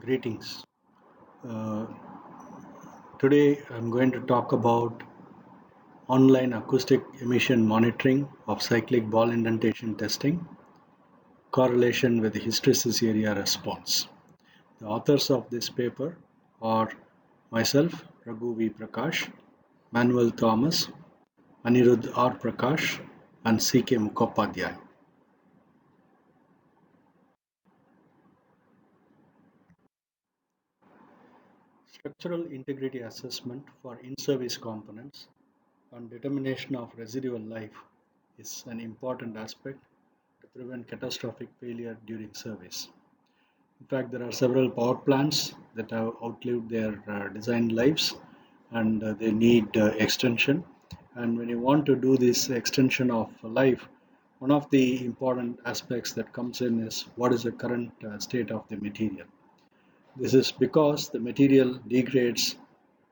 Greetings. Uh, Today I'm going to talk about online acoustic emission monitoring of cyclic ball indentation testing, correlation with the hysteresis area response. The authors of this paper are myself, Raghu V. Prakash, Manuel Thomas, Anirudh R. Prakash, and C.K. Mukhopadhyay. Structural integrity assessment for in-service components and determination of residual life is an important aspect to prevent catastrophic failure during service. In fact, there are several power plants that have outlived their design lives and they need extension. And when you want to do this extension of life, one of the important aspects that comes in is what is the current state of the material. This is because the material degrades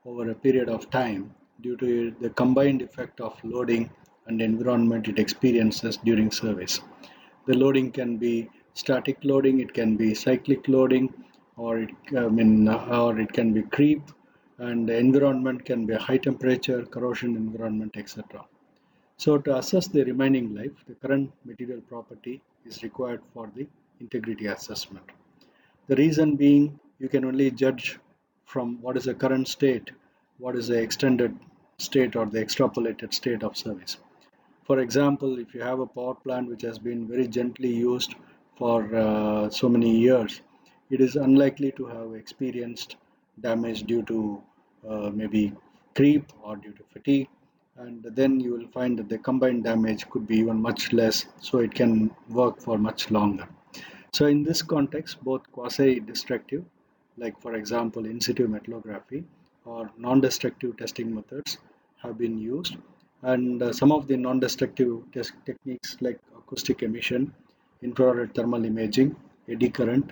over a period of time due to the combined effect of loading and environment it experiences during service. The loading can be static loading, it can be cyclic loading, or it can be creep, and the environment can be high temperature, corrosion environment, etc. So to assess the remaining life, the current material property is required for the integrity assessment. The reason being you can only judge from what is the current state, what is the extended state or the extrapolated state of service. For example, if you have a power plant which has been very gently used for so many years, it is unlikely to have experienced damage due to maybe creep or due to fatigue. And then you will find that the combined damage could be even much less, so it can work for much longer. So in this context, both quasi-destructive, like for example in situ metallography, or non-destructive testing methods have been used, and some of the non-destructive test techniques like acoustic emission, infrared thermal imaging, eddy current,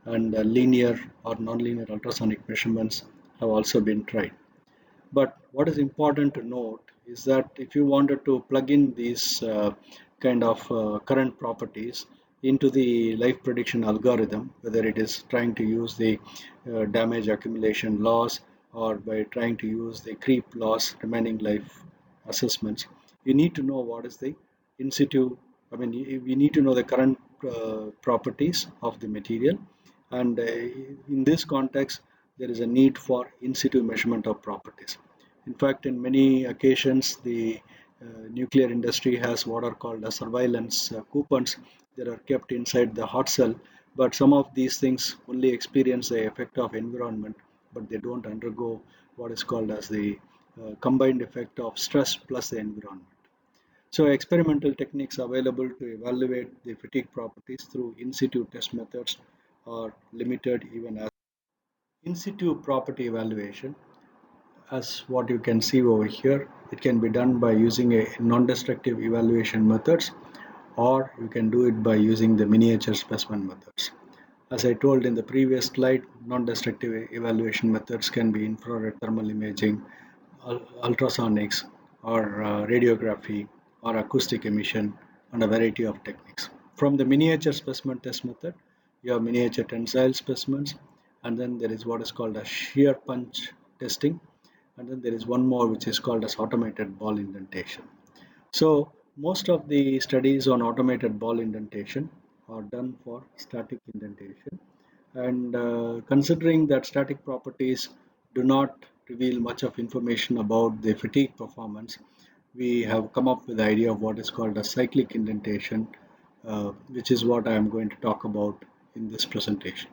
and linear or nonlinear ultrasonic measurements have also been tried. But what is important to note is that if you wanted to plug in these kind of current properties into the life prediction algorithm, whether it is trying to use the damage accumulation loss or by trying to use the creep loss remaining life assessments, you need to know what is the in situ. I mean, we need to know the current properties of the material, and in this context, there is a need for in situ measurement of properties. In fact, in many occasions, the nuclear industry has what are called as surveillance coupons that are kept inside the hot cell. But some of these things only experience the effect of environment, but they don't undergo what is called as the combined effect of stress plus the environment. So experimental techniques available to evaluate the fatigue properties through in situ test methods are limited even as in situ property evaluation, as what you can see over here, it can be done by using a non-destructive evaluation methods, or you can do it by using the miniature specimen methods. As I told in the previous slide, non-destructive evaluation methods can be infrared thermal imaging, ultrasonics, or radiography, or acoustic emission, and a variety of techniques. From the miniature specimen test method, you have miniature tensile specimens, and then there is what is called a shear punch testing, and then there is one more which is called as automated ball indentation. So most of the studies on automated ball indentation are done for static indentation, and considering that static properties do not reveal much of information about the fatigue performance, we have come up with the idea of what is called a cyclic indentation, which is what I am going to talk about in this presentation.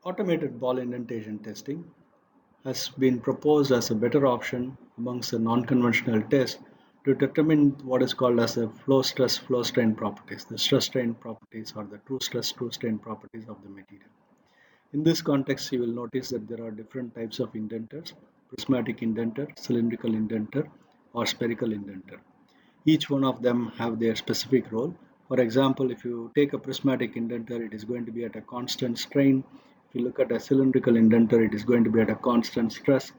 Automated ball indentation testing has been proposed as a better option amongst the non-conventional tests to determine what is called as the flow stress flow strain properties. The stress strain properties are the true stress true strain properties of the material. In this context, you will notice that there are different types of indenters: prismatic indenter, cylindrical indenter, or spherical indenter. Each one of them have their specific role. For example, if you take a prismatic indenter, it is going to be at a constant strain. If you look at a cylindrical indenter, it is going to be at a constant stress.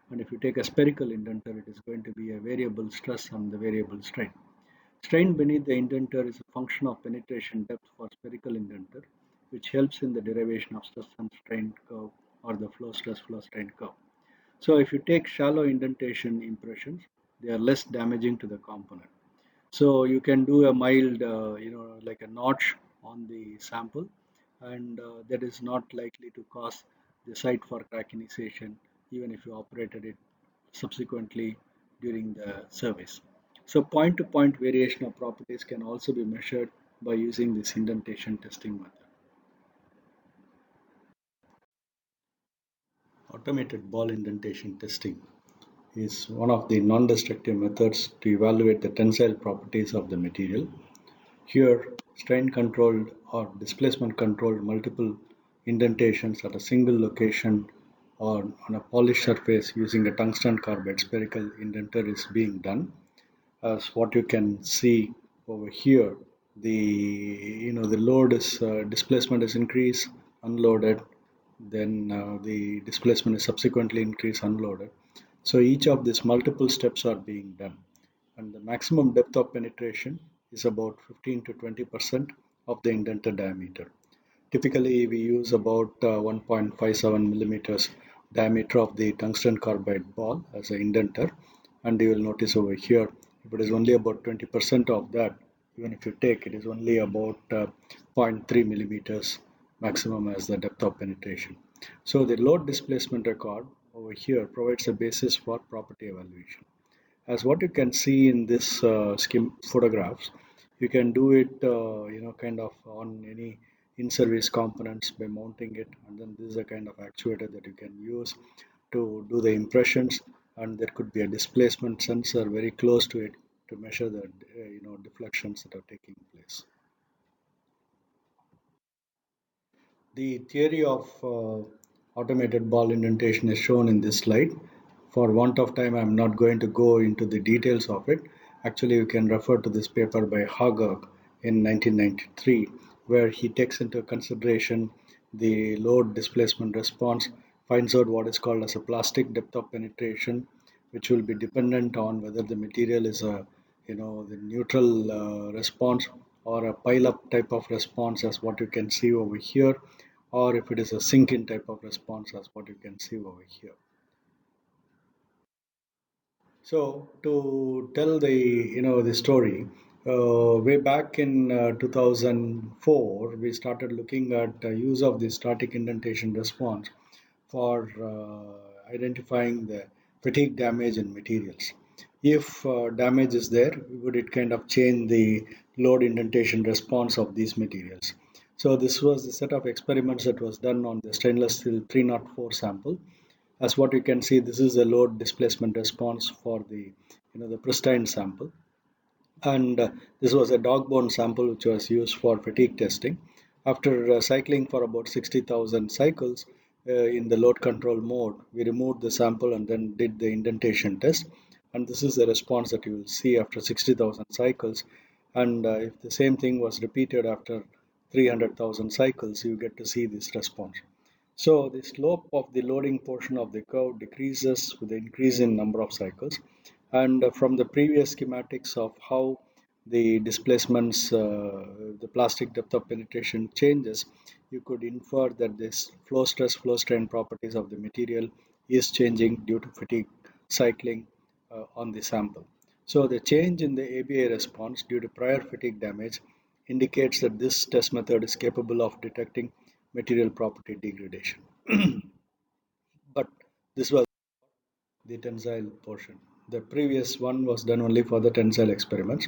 And if you take a spherical indenter, it is going to be a variable stress and the variable strain. Strain beneath the indenter is a function of penetration depth for spherical indenter, which helps in the derivation of stress and strain curve or the flow stress flow strain curve. So if you take shallow indentation impressions, they are less damaging to the component. So you can do a mild, like a notch on the sample, and that is not likely to cause the site for crack initiation, even if you operated it subsequently during the service. So point-to-point variation of properties can also be measured by using this indentation testing method. Automated ball indentation testing is one of the non-destructive methods to evaluate the tensile properties of the material. Here, strain controlled or displacement controlled multiple indentations at a single location or on a polished surface using a tungsten carbide spherical indenter is being done. As what you can see over here, the load is displacement is increased, unloaded, then the displacement is subsequently increased, unloaded. So each of these multiple steps are being done, and the maximum depth of penetration is about 15 to 20% of the indenter diameter. Typically, we use about 1.57 millimeters diameter of the tungsten carbide ball as an indenter, and you will notice over here, if it is only about 20% of that, even if you take it is only about zero point 0.3 millimeters maximum as the depth of penetration. So the load displacement record over here provides a basis for property evaluation. As what you can see in this skim photographs, you can do it kind of on any in-service components by mounting it, and then this is a kind of actuator that you can use to do the impressions, and there could be a displacement sensor very close to it to measure the deflections that are taking place. The theory of automated ball indentation is shown in this slide. For want of time, I'm not going to go into the details of it. Actually, you can refer to this paper by Hager in 1993, where he takes into consideration the load displacement response, finds out what is called as a plastic depth of penetration, which will be dependent on whether the material is the neutral response or a pile up type of response as what you can see over here, or if it is a sink in type of response as what you can see over here. So to tell the story, way back in 2004, we started looking at use of the static indentation response for identifying the fatigue damage in materials. If damage is there, would it kind of change the load indentation response of these materials? So this was the set of experiments that was done on the stainless steel 304 sample. As what you can see, this is a load displacement response for the pristine sample, and this was a dog bone sample which was used for fatigue testing. After cycling for about 60,000 cycles in the load control mode, we removed the sample and then did the indentation test, and this is the response that you will see after 60,000 cycles. And if the same thing was repeated after 300,000 cycles, you get to see this response. So the slope of the loading portion of the curve decreases with the increase in number of cycles. And from the previous schematics of how the displacements, the plastic depth of penetration changes, you could infer that this flow stress, flow strain properties of the material is changing due to fatigue cycling on the sample. So the change in the ABA response due to prior fatigue damage indicates that this test method is capable of detecting material property degradation. But this was the tensile portion. The previous one was done only for the tensile experiments.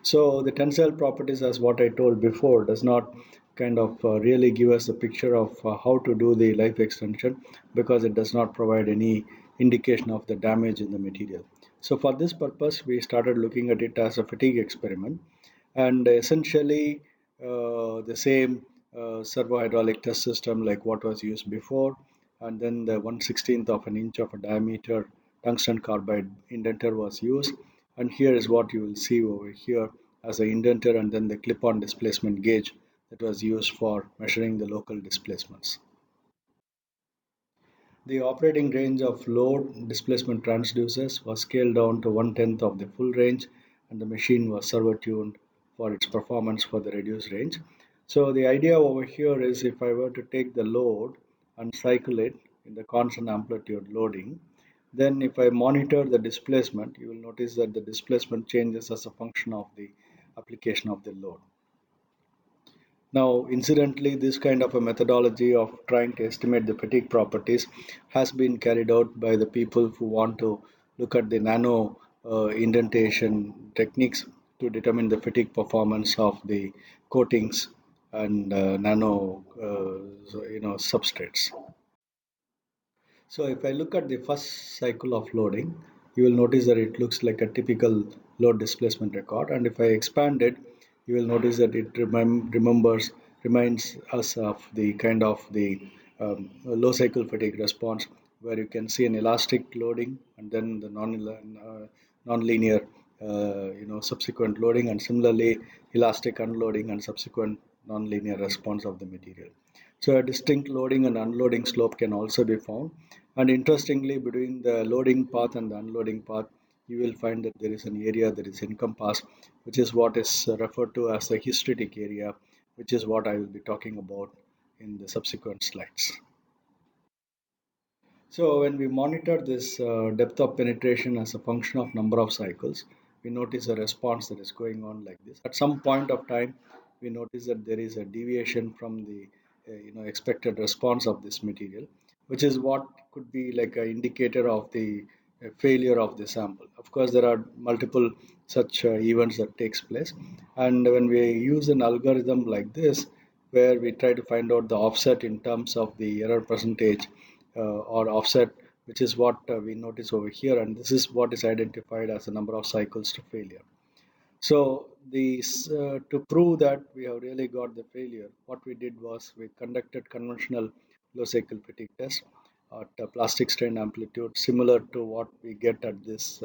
So the tensile properties, as what I told before, does not kind of really give us a picture of how to do the life extension, because it does not provide any indication of the damage in the material. So for this purpose, we started looking at it as a fatigue experiment, and essentially the same servo hydraulic test system like what was used before, and then the 1/16th of an inch of a diameter tungsten carbide indenter was used, and here is what you will see over here as an indenter, and then the clip-on displacement gauge that was used for measuring the local displacements. The operating range of load displacement transducers was scaled down to one-tenth of the full range, and the machine was servo tuned for its performance for the reduced range. So the idea over here is if I were to take the load and cycle it in the constant amplitude loading, then if I monitor the displacement, you will notice that the displacement changes as a function of the application of the load. Now, incidentally, this kind of a methodology of trying to estimate the fatigue properties has been carried out by the people who want to look at the nano indentation techniques to determine the fatigue performance of the coatings and nano substrates. So if I look at the first cycle of loading, you will notice that it looks like a typical load displacement record. And if I expand it, you will notice that it reminds us of the kind of the low cycle fatigue response, where you can see an elastic loading and then the non-linear subsequent loading, and similarly elastic unloading and subsequent non-linear response of the material. So a distinct loading and unloading slope can also be found. And interestingly, between the loading path and the unloading path, you will find that there is an area that is encompassed, which is what is referred to as the hysteretic area, which is what I will be talking about in the subsequent slides. So when we monitor this depth of penetration as a function of number of cycles, we notice a response that is going on like this. At some point of time, we notice that there is a deviation from the expected response of this material, which is what could be like an indicator of the failure of the sample. Of course, there are multiple such events that takes place, and when we use an algorithm like this, where we try to find out the offset in terms of the error percentage or offset, which is what we notice over here, and this is what is identified as the number of cycles to failure. So to prove that we have really got the failure, what we did was we conducted conventional low cycle fatigue test at plastic strain amplitude similar to what we get at this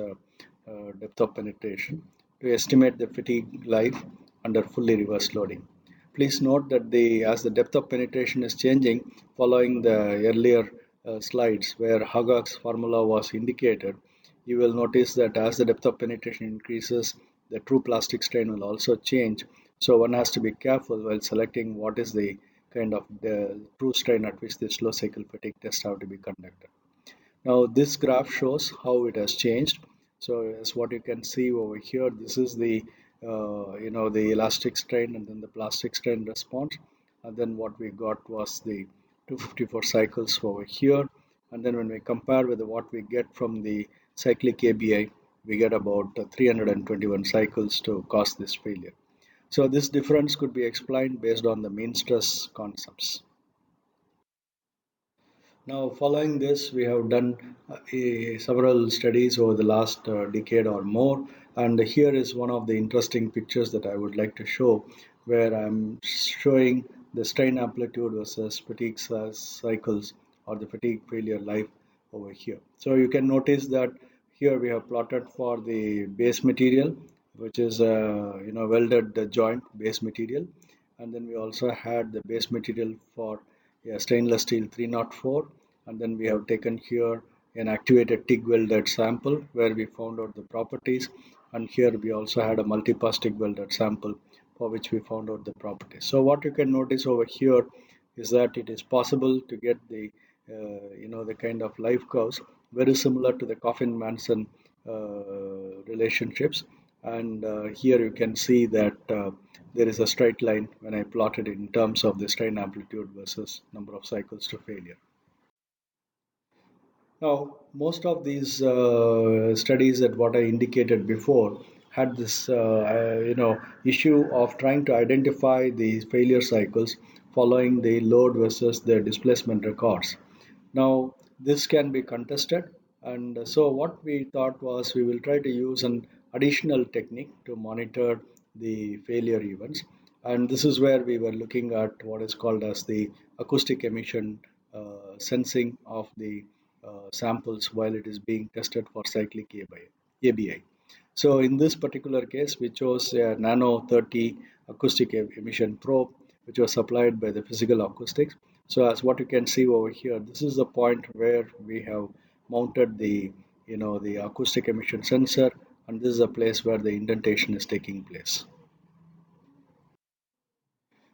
depth of penetration to estimate the fatigue life under fully reverse loading. Please note that as the depth of penetration is changing following the earlier slides where Hagag's formula was indicated, you will notice that as the depth of penetration increases, the true plastic strain will also change. So one has to be careful while selecting what is the kind of the true strain at which this low cycle fatigue test have to be conducted. Now this graph shows how it has changed. So as what you can see over here, this is the the elastic strain and then the plastic strain response, and then what we got was the 254 cycles over here, and then when we compare with what we get from the cyclic ABI, we get about 321 cycles to cause this failure. So this difference could be explained based on the mean stress concepts. Now, following this, we have done several studies over the last decade or more, and here is one of the interesting pictures that I would like to show, where I'm showing the strain amplitude versus fatigue cycles or the fatigue failure life over here. So you can notice that here we have plotted for the base material, which is welded joint base material, and then we also had the base material for stainless steel 304, and then we have taken here an activated TIG welded sample where we found out the properties, and here we also had a multi-pass TIG welded sample for which we found out the properties. So what you can notice over here is that it is possible to get the kind of life curves very similar to the Coffin-Manson relationships, and here you can see that there is a straight line when I plotted it in terms of the strain amplitude versus number of cycles to failure. Now, most of these studies that what I indicated before had this issue of trying to identify the failure cycles following the load versus the displacement records. Now, this can be contested, and so what we thought was we will try to use an additional technique to monitor the failure events, and this is where we were looking at what is called as the acoustic emission sensing of the samples while it is being tested for cyclic ABI. So in this particular case, we chose a Nano 30 acoustic emission probe, which was supplied by the Physical Acoustics. So as what you can see over here, this is the point where we have mounted the acoustic emission sensor, and this is a place where the indentation is taking place.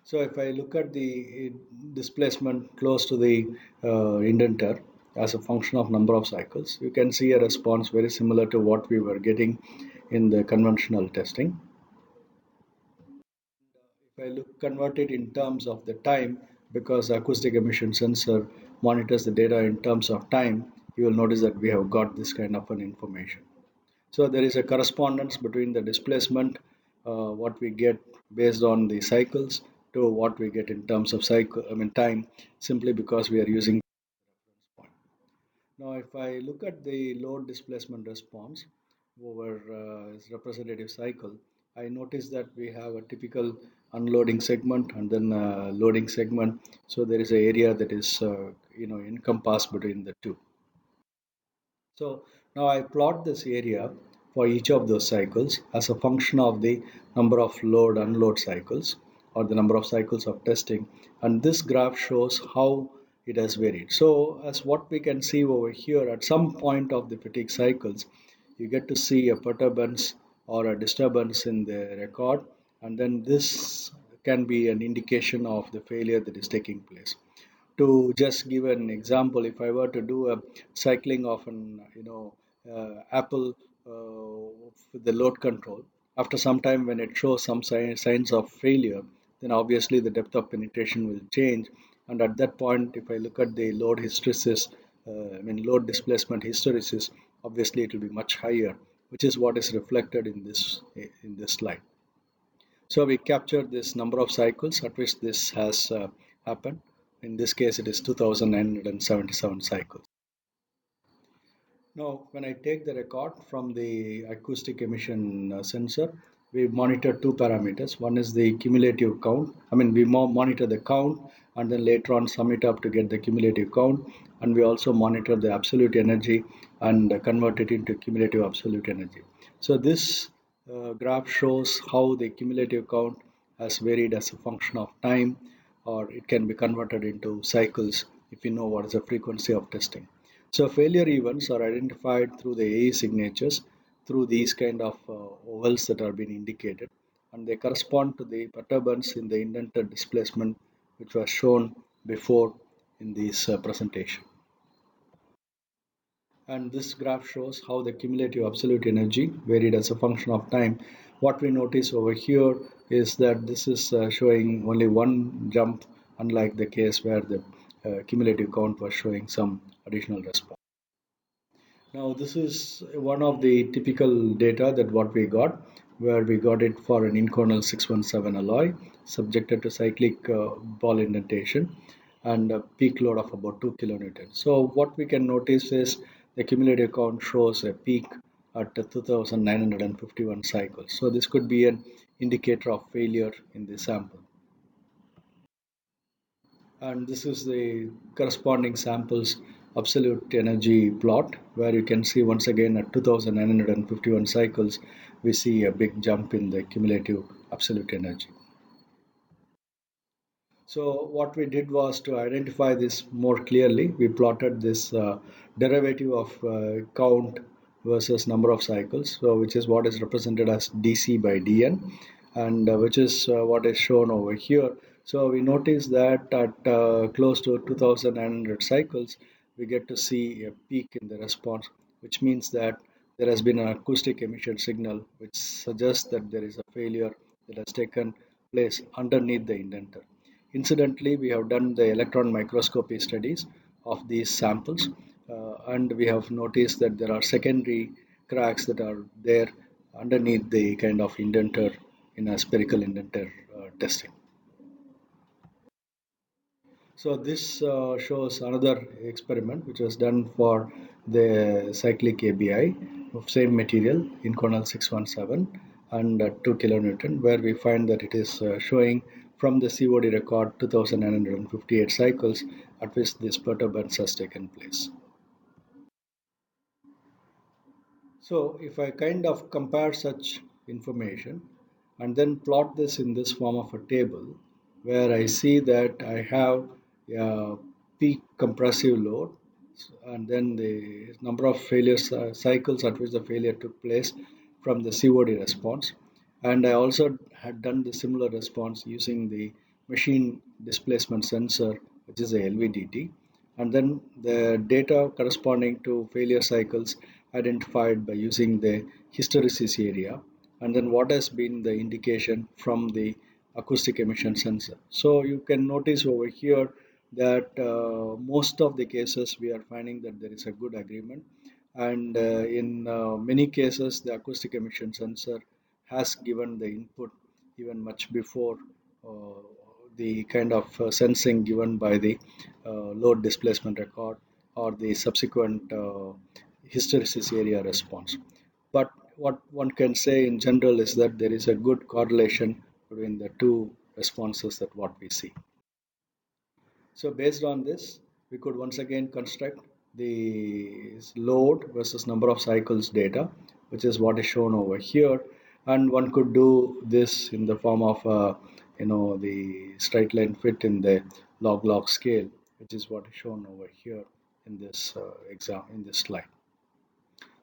So if I look at the displacement close to the indenter as a function of number of cycles, you can see a response very similar to what we were getting in the conventional testing. If I look convert it in terms of the time, because acoustic emission sensor monitors the data in terms of time, you will notice that we have got this kind of an information. So there is a correspondence between the displacement, what we get based on the cycles, to what we get in terms of cycle, I mean time, simply because we are using point. Now, if I look at the load displacement response over its representative cycle, I notice that we have a typical unloading segment and then a loading segment. So there is an area that is encompassed between the two. So now I plot this area for each of those cycles as a function of the number of load unload cycles or the number of cycles of testing, and this graph shows how it has varied. So as what we can see over here, at some point of the fatigue cycles you get to see a perturbance or a disturbance in the record, and then this can be an indication of the failure that is taking place. To just give an example, if I were to do a cycling of an Apple with the load control, after some time when it shows some signs of failure, then obviously the depth of penetration will change, and at that point, if I look at the load hysteresis, load displacement hysteresis, obviously it will be much higher, which is what is reflected in this slide. So we capture this number of cycles at which this has happened. In this case, it is 2,977 cycles. Now, when I take the record from the acoustic emission sensor, we monitor two parameters. One is the cumulative count. We monitor the count and then later on sum it up to get the cumulative count. And we also monitor the absolute energy and convert it into cumulative absolute energy. So this graph shows how the cumulative count has varied as a function of time, or it can be converted into cycles if you know what is the frequency of testing. So failure events are identified through the AE signatures through these kind of ovals that are being indicated, and they correspond to the perturbance in the indented displacement which was shown before in this presentation. And this graph shows how the cumulative absolute energy varied as a function of time. What we notice over here is that this is showing only one jump, unlike the case where the cumulative count was showing some additional response. Now this is one of the typical data that what we got, where we got it for an Inconel 617 alloy subjected to cyclic ball indentation and a peak load of about 2 kilonewtons. So what we can notice is the cumulative count shows a peak at 2,951 cycles. So this could be an indicator of failure in the sample. And this is the corresponding samples absolute energy plot, where you can see once again at 2,951 cycles we see a big jump in the cumulative absolute energy. So what we did was to identify this more clearly. We plotted this derivative of count versus number of cycles, so which is what is represented as dc by dn, and which is what is shown over here. So we notice that at close to 2,900 cycles, we get to see a peak in the response, which means that there has been an acoustic emission signal, which suggests that there is a failure that has taken place underneath the indenter. Incidentally, we have done the electron microscopy studies of these samples, and we have noticed that there are secondary cracks that are there underneath the kind of indenter in a spherical indenter testing. So this shows another experiment which was done for the cyclic ABI of same material Inconel 617 and 2 kilonewton, where we find that it is showing from the COD record 2,958 cycles at which this perturbance has taken place. So if I kind of compare such information and then plot this in this form of a table, where I see that I have a peak compressive load and then the number of failures cycles at which the failure took place from the COD response. And I also had done the similar response using the machine displacement sensor, which is a LVDT, and then the data corresponding to failure cycles identified by using the hysteresis area, and then what has been the indication from the acoustic emission sensor. So you can notice over here that most of the cases we are finding that there is a good agreement, and in many cases the acoustic emission sensor has given the input even much before uh, the kind of sensing given by the load displacement record or the subsequent hysteresis area response. But what one can say in general is that there is a good correlation between the two responses that what we see. So based on this, we could once again construct the load versus number of cycles data, which is what is shown over here. And one could do this in the form of, the straight line fit in the log scale, which is what is shown over here in this in this slide.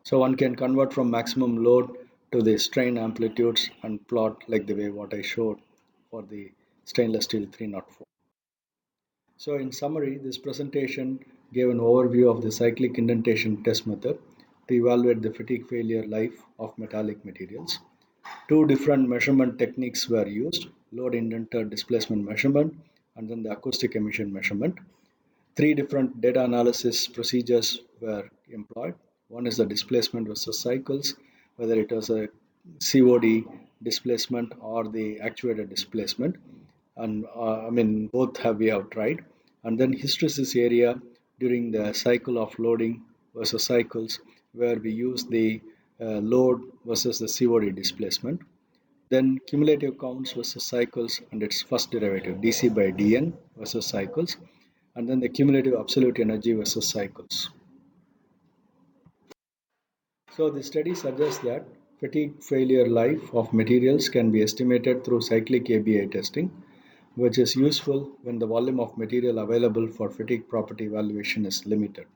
So one can convert from maximum load to the strain amplitudes and plot like the way what I showed for the stainless steel 304. So in summary, this presentation gave an overview of the cyclic indentation test method to evaluate the fatigue failure life of metallic materials. Two different measurement techniques were used: load indenter displacement measurement and then the acoustic emission measurement. Three different data analysis procedures were employed. One is the displacement versus cycles, whether it was a COD displacement or the actuator displacement. And I mean, both have we have tried. And then hysteresis area during the cycle of loading versus cycles, where we use the load versus the COD displacement. Then cumulative counts versus cycles and its first derivative, dC by dN versus cycles, and then the cumulative absolute energy versus cycles. So the study suggests that fatigue failure life of materials can be estimated through cyclic ABI testing, which is useful when the volume of material available for fatigue property evaluation is limited.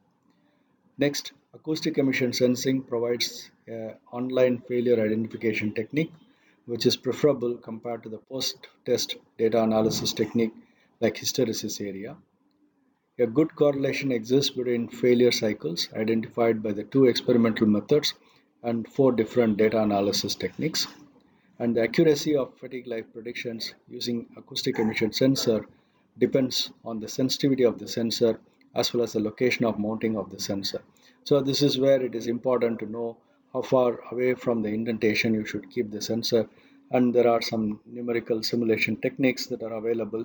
Next, acoustic emission sensing provides an online failure identification technique, which is preferable compared to the post-test data analysis technique like hysteresis area. A good correlation exists between failure cycles identified by the two experimental methods and four different data analysis techniques. And the accuracy of fatigue life predictions using acoustic emission sensor depends on the sensitivity of the sensor as well as the location of mounting of the sensor. So this is where it is important to know how far away from the indentation you should keep the sensor, and there are some numerical simulation techniques that are available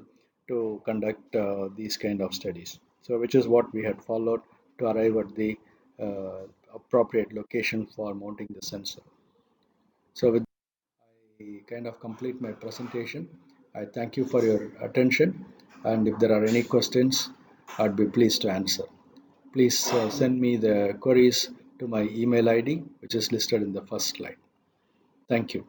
to conduct these kind of studies. So which is what we had followed to arrive at the appropriate location for mounting the sensor. So with I kind of complete my presentation. I thank you for your attention, and if there are any questions, I'd be pleased to answer. Please send me the queries to my email ID, which is listed in the first slide. Thank you.